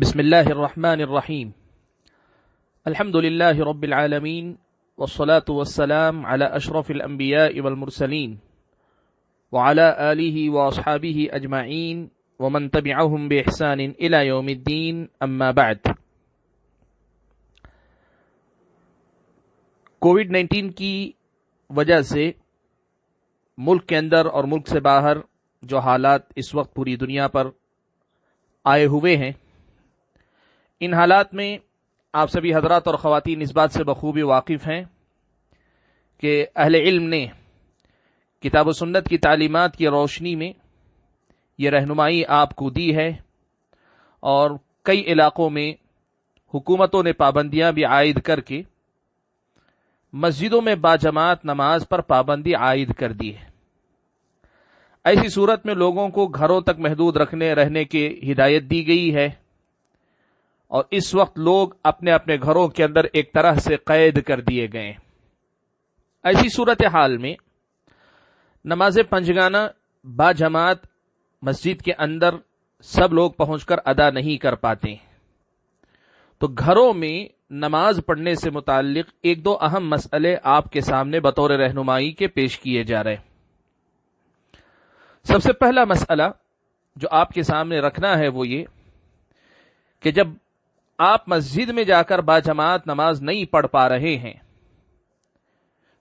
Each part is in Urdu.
بسم اللہ الرحمن الرحیم الحمد للہ رب العالمین والصلاة والسلام على اشرف الانبیاء والمرسلین وعلى آلہ واصحابہ اجمعین ومن تبعهم باحسان الى یوم الدین اما بعد۔ کووڈ 19 کی وجہ سے ملک کے اندر اور ملک سے باہر جو حالات اس وقت پوری دنیا پر آئے ہوئے ہیں، ان حالات میں آپ سبھی حضرات اور خواتین اس بات سے بخوبی واقف ہیں کہ اہل علم نے کتاب و سنت کی تعلیمات کی روشنی میں یہ رہنمائی آپ کو دی ہے، اور کئی علاقوں میں حکومتوں نے پابندیاں بھی عائد کر کے مسجدوں میں باجماعت نماز پر پابندی عائد کر دی ہے۔ ایسی صورت میں لوگوں کو گھروں تک محدود رہنے کی ہدایت دی گئی ہے، اور اس وقت لوگ اپنے اپنے گھروں کے اندر ایک طرح سے قید کر دیے گئے۔ ایسی صورتحال میں نماز پنجگانہ باجماعت مسجد کے اندر سب لوگ پہنچ کر ادا نہیں کر پاتے، تو گھروں میں نماز پڑھنے سے متعلق ایک دو اہم مسئلے آپ کے سامنے بطور رہنمائی کے پیش کیے جا رہے ہیں۔ سب سے پہلا مسئلہ جو آپ کے سامنے رکھنا ہے وہ یہ کہ جب آپ مسجد میں جا کر باجماعت نماز نہیں پڑھ پا رہے ہیں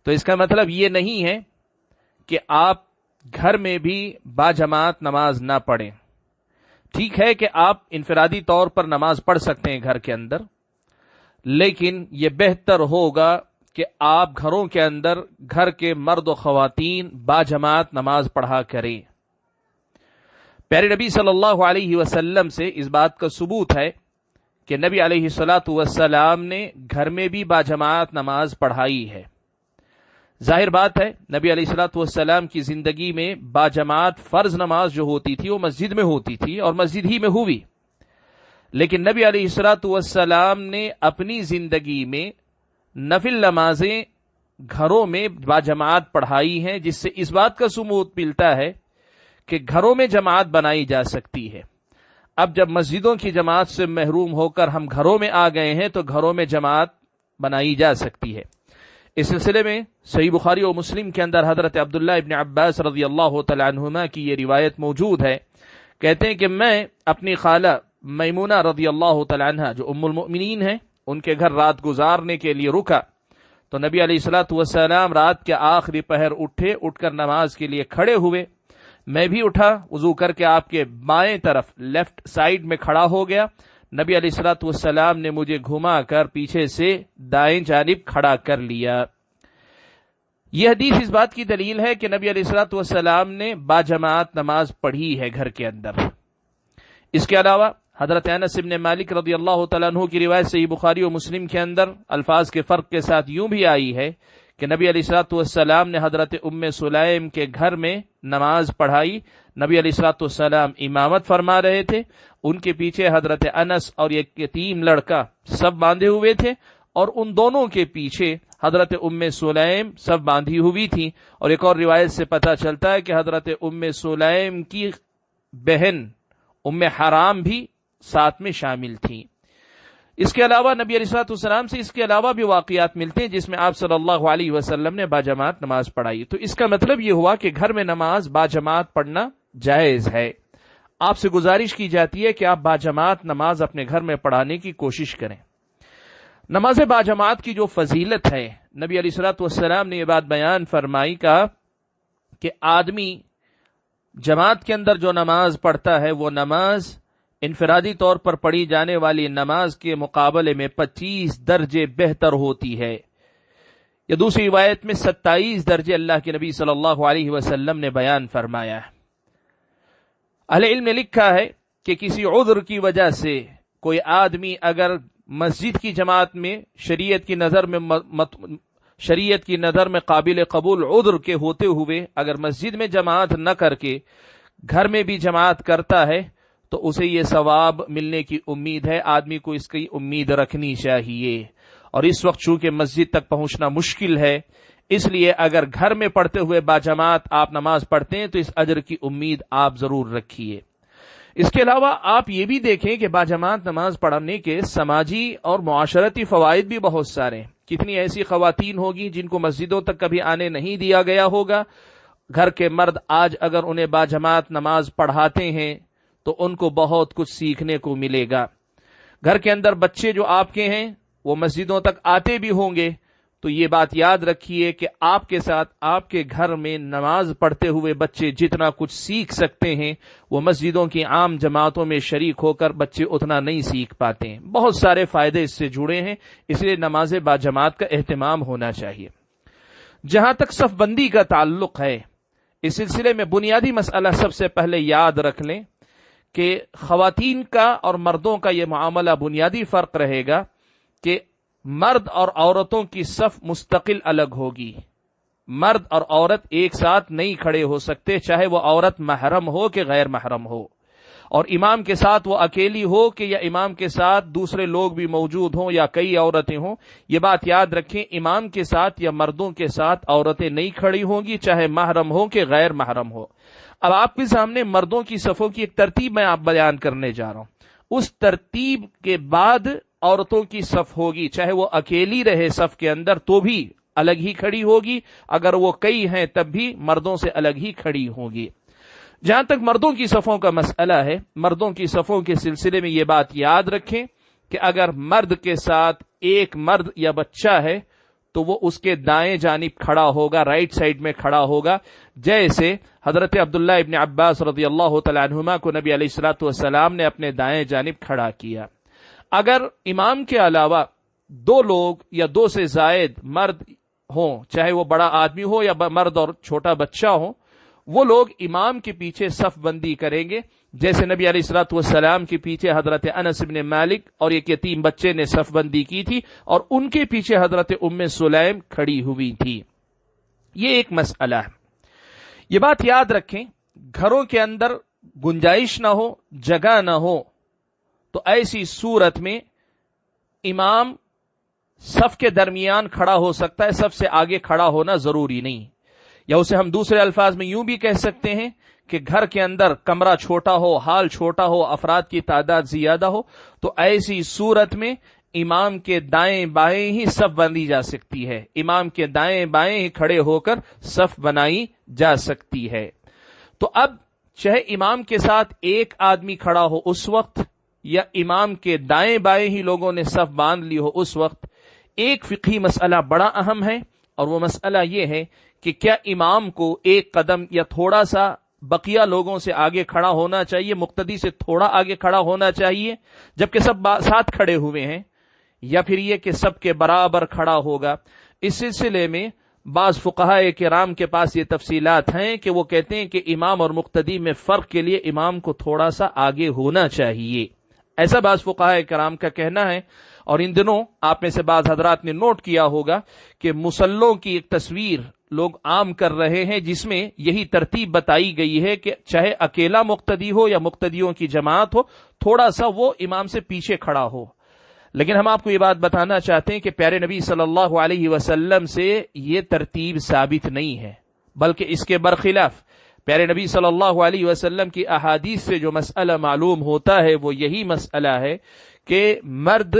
تو اس کا مطلب یہ نہیں ہے کہ آپ گھر میں بھی باجماعت نماز نہ پڑھیں۔ ٹھیک ہے کہ آپ انفرادی طور پر نماز پڑھ سکتے ہیں گھر کے اندر، لیکن یہ بہتر ہوگا کہ آپ گھروں کے اندر گھر کے مرد و خواتین باجماعت نماز پڑھا کریں۔ پیارے نبی صلی اللہ علیہ وسلم سے اس بات کا ثبوت ہے کہ نبی علیہ الصلاۃ والسلام نے گھر میں بھی باجماعت نماز پڑھائی ہے۔ ظاہر بات ہے نبی علیہ الصلاۃ والسلام کی زندگی میں باجماعت فرض نماز جو ہوتی تھی وہ مسجد میں ہوتی تھی اور مسجد ہی میں ہوئی، لیکن نبی علیہ الصلاۃ والسلام نے اپنی زندگی میں نفل نمازیں گھروں میں باجماعت پڑھائی ہیں، جس سے اس بات کا ثبوت ملتا ہے کہ گھروں میں جماعت بنائی جا سکتی ہے۔ اب جب مسجدوں کی جماعت سے محروم ہو کر ہم گھروں میں آ گئے ہیں تو گھروں میں جماعت بنائی جا سکتی ہے۔ اس سلسلے میں صحیح بخاری و مسلم کے اندر حضرت عبداللہ ابن عباس رضی اللہ تعالی عنہما کی یہ روایت موجود ہے۔ کہتے ہیں کہ میں اپنی خالہ میمونہ رضی اللہ تعالی عنہ جو ام المؤمنین ہیں ان کے گھر رات گزارنے کے لیے رکا، تو نبی علیہ الصلاۃ والسلام رات کے آخری پہر اٹھ کر نماز کے لیے کھڑے ہوئے۔ میں بھی اٹھا، وضو کر کے آپ کے بائیں طرف لیفٹ سائیڈ میں کھڑا ہو گیا۔ نبی علیہ الصلاۃ والسلام نے مجھے گھما کر پیچھے سے دائیں جانب کھڑا کر لیا۔ یہ حدیث اس بات کی دلیل ہے کہ نبی علیہ الصلاۃ والسلام نے باجماعت نماز پڑھی ہے گھر کے اندر۔ اس کے علاوہ حضرت انس بن مالک رضی اللہ تعالیٰ عنہ کی روایت صحیح بخاری و مسلم کے اندر الفاظ کے فرق کے ساتھ یوں بھی آئی ہے کہ نبی علیہ الصلاۃ والسلام نے حضرت ام سلیم کے گھر میں نماز پڑھائی۔ نبی علیہ الصلاۃ والسلام امامت فرما رہے تھے، ان کے پیچھے حضرت انس اور ایک یتیم لڑکا سب باندھے ہوئے تھے، اور ان دونوں کے پیچھے حضرت ام سلیم سب باندھی ہوئی تھی۔ اور ایک اور روایت سے پتہ چلتا ہے کہ حضرت ام سلیم کی بہن ام حرام بھی ساتھ میں شامل تھیں۔ اس کے علاوہ نبی علیہ الصلوۃ والسلام سے اس کے علاوہ بھی واقعات ملتے ہیں جس میں آپ صلی اللہ علیہ وسلم نے باجماعت نماز پڑھائی۔ تو اس کا مطلب یہ ہوا کہ گھر میں نماز باجماعت پڑھنا جائز ہے۔ آپ سے گزارش کی جاتی ہے کہ آپ باجماعت نماز اپنے گھر میں پڑھانے کی کوشش کریں۔ نماز باجماعت کی جو فضیلت ہے، نبی علیہ الصلوۃ والسلام نے یہ بات بیان فرمائی کہ آدمی جماعت کے اندر جو نماز پڑھتا ہے وہ نماز انفرادی طور پر پڑھی جانے والی نماز کے مقابلے میں 25 درجے بہتر ہوتی ہے۔ یا دوسری روایت میں 27 درجے اللہ کے نبی صلی اللہ علیہ وسلم نے بیان فرمایا ہے۔ اہل علم نے لکھا ہے کہ کسی عذر کی وجہ سے کوئی آدمی اگر مسجد کی جماعت میں شریعت کی نظر میں قابل قبول عذر کے ہوتے ہوئے اگر مسجد میں جماعت نہ کر کے گھر میں بھی جماعت کرتا ہے تو اسے یہ ثواب ملنے کی امید ہے۔ آدمی کو اس کی امید رکھنی چاہیے، اور اس وقت چونکہ مسجد تک پہنچنا مشکل ہے، اس لیے اگر گھر میں پڑھتے ہوئے باجماعت آپ نماز پڑھتے ہیں تو اس اجر کی امید آپ ضرور رکھیے۔ اس کے علاوہ آپ یہ بھی دیکھیں کہ باجماعت نماز پڑھنے کے سماجی اور معاشرتی فوائد بھی بہت سارے ہیں. کتنی ایسی خواتین ہوگی جن کو مسجدوں تک کبھی آنے نہیں دیا گیا ہوگا. گھر کے مرد آج اگر انہیں باجماعت نماز پڑھاتے ہیں تو ان کو بہت کچھ سیکھنے کو ملے گا. گھر کے اندر بچے جو آپ کے ہیں وہ مسجدوں تک آتے بھی ہوں گے تو یہ بات یاد رکھیے کہ آپ کے ساتھ آپ کے گھر میں نماز پڑھتے ہوئے بچے جتنا کچھ سیکھ سکتے ہیں وہ مسجدوں کی عام جماعتوں میں شریک ہو کر بچے اتنا نہیں سیکھ پاتے ہیں. بہت سارے فائدے اس سے جڑے ہیں، اس لیے نماز باجماعت کا اہتمام ہونا چاہیے. جہاں تک صف بندی کا تعلق ہے، اس سلسلے میں بنیادی مسئلہ سب سے پہلے یاد رکھ لیں کہ خواتین کا اور مردوں کا یہ معاملہ بنیادی فرق رہے گا کہ مرد اور عورتوں کی صف مستقل الگ ہوگی. مرد اور عورت ایک ساتھ نہیں کھڑے ہو سکتے، چاہے وہ عورت محرم ہو کہ غیر محرم ہو، اور امام کے ساتھ وہ اکیلی ہو کہ یا امام کے ساتھ دوسرے لوگ بھی موجود ہوں یا کئی عورتیں ہوں. یہ بات یاد رکھیں، امام کے ساتھ یا مردوں کے ساتھ عورتیں نہیں کھڑی ہوں گی، چاہے محرم ہو کہ غیر محرم ہو. اب آپ کے سامنے مردوں کی صفوں کی ایک ترتیب میں آپ بیان کرنے جا رہا ہوں. اس ترتیب کے بعد عورتوں کی صف ہوگی، چاہے وہ اکیلی رہے صف کے اندر تو بھی الگ ہی کھڑی ہوگی، اگر وہ کئی ہیں تب بھی مردوں سے الگ ہی کھڑی ہوگی. جہاں تک مردوں کی صفوں کا مسئلہ ہے، مردوں کی صفوں کے سلسلے میں یہ بات یاد رکھیں کہ اگر مرد کے ساتھ ایک مرد یا بچہ ہے تو وہ اس کے دائیں جانب کھڑا ہوگا، رائٹ سائڈ میں کھڑا ہوگا، جیسے حضرت عبداللہ ابن عباس رضی اللہ تعالی عنہما کو نبی علیہ الصلوۃ والسلام نے اپنے دائیں جانب کھڑا کیا. اگر امام کے علاوہ دو لوگ یا دو سے زائد مرد ہوں، چاہے وہ بڑا آدمی ہو یا مرد اور چھوٹا بچہ ہو، وہ لوگ امام کے پیچھے صف بندی کریں گے، جیسے نبی علیہ الصلوۃ والسلام کے پیچھے حضرت انس بن مالک اور ایک یتیم بچے نے صف بندی کی تھی اور ان کے پیچھے حضرت ام سلیم کھڑی ہوئی تھی. یہ ایک مسئلہ ہے. یہ بات یاد رکھیں، گھروں کے اندر گنجائش نہ ہو، جگہ نہ ہو، تو ایسی صورت میں امام صف کے درمیان کھڑا ہو سکتا ہے، صف سے آگے کھڑا ہونا ضروری نہیں. یا اسے ہم دوسرے الفاظ میں یوں بھی کہہ سکتے ہیں کہ گھر کے اندر کمرہ چھوٹا ہو، ہال چھوٹا ہو، افراد کی تعداد زیادہ ہو، تو ایسی صورت میں امام کے دائیں بائیں ہی صف بندی جا سکتی ہے. امام کے دائیں بائیں ہی کھڑے ہو کر صف بنائی جا سکتی ہے. تو اب چاہے امام کے ساتھ ایک آدمی کھڑا ہو اس وقت یا امام کے دائیں بائیں ہی لوگوں نے صف باندھ لی ہو اس وقت، ایک فقہی مسئلہ بڑا اہم ہے، اور وہ مسئلہ یہ ہے کہ کیا امام کو ایک قدم یا تھوڑا سا بقیہ لوگوں سے آگے کھڑا ہونا چاہیے، مقتدی سے تھوڑا آگے کھڑا ہونا چاہیے جبکہ سب ساتھ کھڑے ہوئے ہیں، یا پھر یہ کہ سب کے برابر کھڑا ہوگا؟ اس سلسلے میں بعض فقہاء کرام کے پاس یہ تفصیلات ہیں کہ وہ کہتے ہیں کہ امام اور مقتدی میں فرق کے لیے امام کو تھوڑا سا آگے ہونا چاہیے. ایسا بعض فقہاء کرام کا کہنا ہے. اور ان دنوں آپ میں سے بعض حضرات نے نوٹ کیا ہوگا کہ مصلوں کی ایک تصویر لوگ عام کر رہے ہیں جس میں یہی ترتیب بتائی گئی ہے کہ چاہے اکیلا مقتدی ہو یا مقتدیوں کی جماعت ہو، تھوڑا سا وہ امام سے پیچھے کھڑا ہو. لیکن ہم آپ کو یہ بات بتانا چاہتے ہیں کہ پیارے نبی صلی اللہ علیہ وسلم سے یہ ترتیب ثابت نہیں ہے، بلکہ اس کے برخلاف پیارے نبی صلی اللہ علیہ وسلم کی احادیث سے جو مسئلہ معلوم ہوتا ہے وہ یہی مسئلہ ہے کہ مرد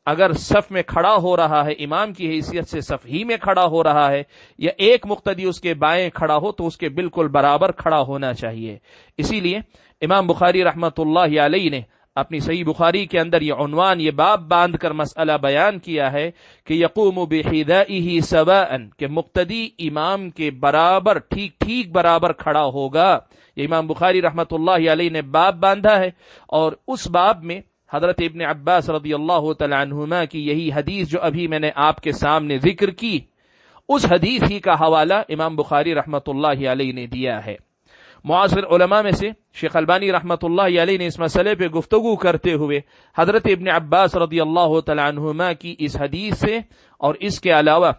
اگر صف میں کھڑا ہو رہا ہے، امام کی حیثیت سے صف ہی میں کھڑا ہو رہا ہے، یا ایک مقتدی اس کے بائیں کھڑا ہو تو اس کے بالکل برابر کھڑا ہونا چاہیے. اسی لیے امام بخاری رحمۃ اللہ علیہ نے اپنی صحیح بخاری کے اندر یہ عنوان، یہ باب باندھ کر مسئلہ بیان کیا ہے کہ یقوم بحذائہ سواء، کہ مقتدی امام کے برابر ٹھیک برابر کھڑا ہوگا. یہ امام بخاری رحمۃ اللہ علیہ نے باب باندھا ہے، اور اس باب میں حضرت ابن عباس رضی اللہ تعالی عنہما کی یہی حدیث جو ابھی میں نے آپ کے سامنے ذکر کی، اس حدیث ہی کا حوالہ امام بخاری رحمۃ اللہ علیہ نے دیا ہے. معاصر علماء میں سے شیخ البانی رحمۃ اللہ علیہ نے اس مسئلے پہ گفتگو کرتے ہوئے حضرت ابن عباس رضی اللہ تعالی عنہما کی اس حدیث سے اور اس کے علاوہ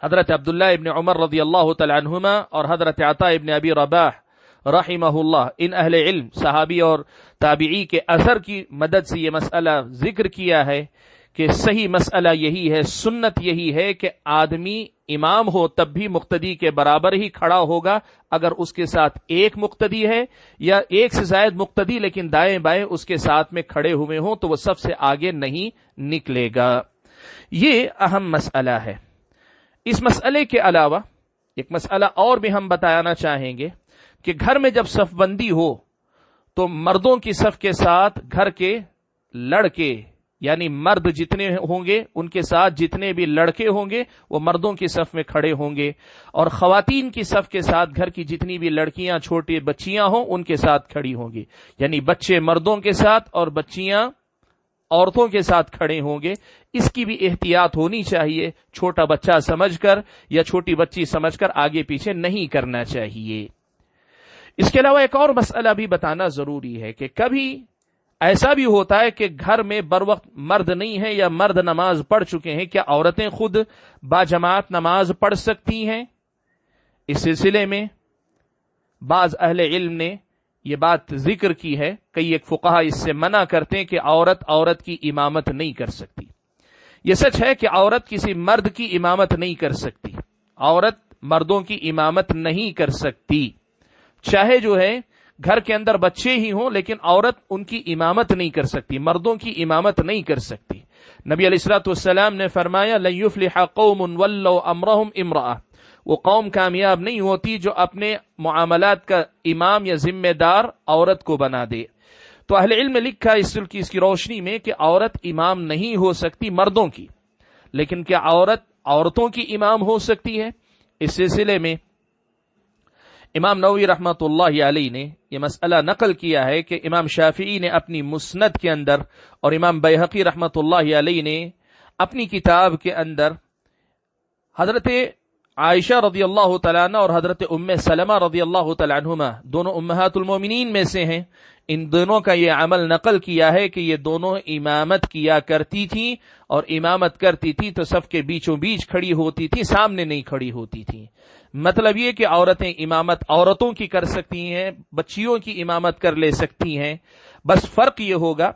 حضرت عبداللہ ابن عمر رضی اللہ تعالی عنہما اور حضرت عطا ابن ابی رباح رحمہ اللہ، ان اہل علم صحابی اور تابعی کے اثر کی مدد سے یہ مسئلہ ذکر کیا ہے کہ صحیح مسئلہ یہی ہے، سنت یہی ہے کہ آدمی امام ہو تب بھی مقتدی کے برابر ہی کھڑا ہوگا. اگر اس کے ساتھ ایک مقتدی ہے یا ایک سے زائد مقتدی لیکن دائیں بائیں اس کے ساتھ میں کھڑے ہوئے ہوں تو وہ سب سے آگے نہیں نکلے گا. یہ اہم مسئلہ ہے. اس مسئلے کے علاوہ ایک مسئلہ اور بھی ہم بتانا چاہیں گے کہ گھر میں جب صف بندی ہو تو مردوں کی صف کے ساتھ گھر کے لڑکے یعنی مرد جتنے ہوں گے ان کے ساتھ جتنے بھی لڑکے ہوں گے وہ مردوں کی صف میں کھڑے ہوں گے، اور خواتین کی صف کے ساتھ گھر کی جتنی بھی لڑکیاں چھوٹی بچیاں ہوں ان کے ساتھ کھڑی ہوں گی. یعنی بچے مردوں کے ساتھ اور بچیاں عورتوں کے ساتھ کھڑے ہوں گے. اس کی بھی احتیاط ہونی چاہیے، چھوٹا بچہ سمجھ کر یا چھوٹی بچی سمجھ کر آگے پیچھے نہیں کرنا چاہیے. اس کے علاوہ ایک اور مسئلہ بھی بتانا ضروری ہے کہ کبھی ایسا بھی ہوتا ہے کہ گھر میں بر وقت مرد نہیں ہے یا مرد نماز پڑھ چکے ہیں، کیا عورتیں خود باجماعت نماز پڑھ سکتی ہیں؟ اس سلسلے میں بعض اہل علم نے یہ بات ذکر کی ہے. کئی ایک فقہا اس سے منع کرتے ہیں کہ عورت کی امامت نہیں کر سکتی. یہ سچ ہے کہ عورت کسی مرد کی امامت نہیں کر سکتی، عورت مردوں کی امامت نہیں کر سکتی، چاہے جو ہے گھر کے اندر بچے ہی ہوں لیکن عورت ان کی امامت نہیں کر سکتی، مردوں کی امامت نہیں کر سکتی. نبی علیہ الصلوۃ والسلام نے فرمایا لن یفلح قوم ولوا امرهم امرأة، وہ قوم کامیاب نہیں ہوتی جو اپنے معاملات کا امام یا ذمہ دار عورت کو بنا دے. تو اہل علم نے لکھا اس کی روشنی میں کہ عورت امام نہیں ہو سکتی مردوں کی، لیکن کیا عورت عورتوں کی امام ہو سکتی ہے؟ اس سلسلے میں امام نووی رحمۃ اللہ علیہ نے یہ مسئلہ نقل کیا ہے کہ امام شافعی نے اپنی مسند کے اندر اور امام بیہقی رحمۃ اللہ علیہ نے اپنی کتاب کے اندر حضرت عائشہ رضی اللہ تعالیٰ عنہ اور حضرت ام سلمہ رضی اللہ تعالیٰ عنہما دونوں امہات المومنین میں سے ہیں، ان دونوں کا یہ عمل نقل کیا ہے کہ یہ دونوں امامت کیا کرتی تھیں، اور امامت کرتی تھی تو صف کے بیچوں بیچ کھڑی ہوتی تھی، سامنے نہیں کھڑی ہوتی تھی. مطلب یہ کہ عورتیں امامت عورتوں کی کر سکتی ہیں، بچیوں کی امامت کر لے سکتی ہیں. بس فرق یہ ہوگا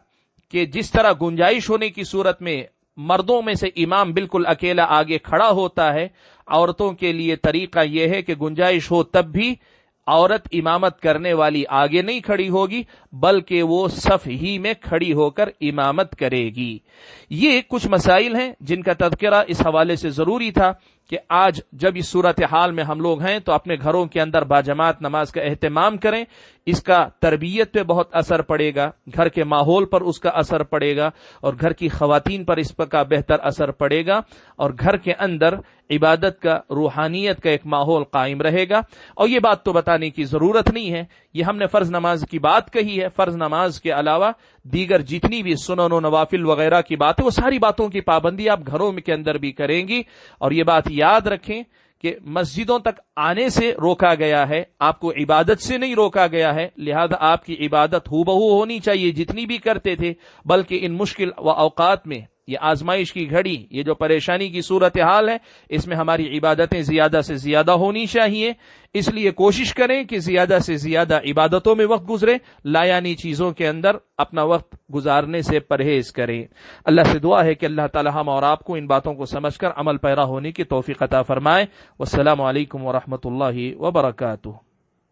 کہ جس طرح گنجائش ہونے کی صورت میں مردوں میں سے امام بالکل اکیلا آگے کھڑا ہوتا ہے، عورتوں کے لیے طریقہ یہ ہے کہ گنجائش ہو تب بھی عورت امامت کرنے والی آگے نہیں کھڑی ہوگی بلکہ وہ صف ہی میں کھڑی ہو کر امامت کرے گی. یہ کچھ مسائل ہیں جن کا تذکرہ اس حوالے سے ضروری تھا کہ آج جب اس صورتحال میں ہم لوگ ہیں تو اپنے گھروں کے اندر باجماعت نماز کا اہتمام کریں. اس کا تربیت پہ بہت اثر پڑے گا، گھر کے ماحول پر اس کا اثر پڑے گا، اور گھر کی خواتین پر اس کا بہتر اثر پڑے گا، اور گھر کے اندر عبادت کا روحانیت کا ایک ماحول قائم رہے گا. اور یہ بات تو بتانے کی ضرورت نہیں ہے، یہ ہم نے فرض نماز کی بات کہی ہے. فرض نماز کے علاوہ دیگر جتنی بھی سنن و نوافل وغیرہ کی بات ہے وہ ساری باتوں کی پابندی آپ گھروں میں کے اندر بھی کریں گی. اور یہ بات یاد رکھیں کہ مسجدوں تک آنے سے روکا گیا ہے، آپ کو عبادت سے نہیں روکا گیا ہے، لہذا آپ کی عبادت ہو بہو ہونی چاہیے جتنی بھی کرتے تھے، بلکہ ان مشکل و اوقات میں یہ آزمائش کی گھڑی، یہ جو پریشانی کی صورتحال ہے، اس میں ہماری عبادتیں زیادہ سے زیادہ ہونی چاہیے. اس لیے کوشش کریں کہ زیادہ سے زیادہ عبادتوں میں وقت گزرے، لایانی چیزوں کے اندر اپنا وقت گزارنے سے پرہیز کریں. اللہ سے دعا ہے کہ اللہ تعالی ہم اور آپ کو ان باتوں کو سمجھ کر عمل پیرا ہونے کی توفیق عطا فرمائے. والسلام علیکم ورحمۃ اللہ وبرکاتہ.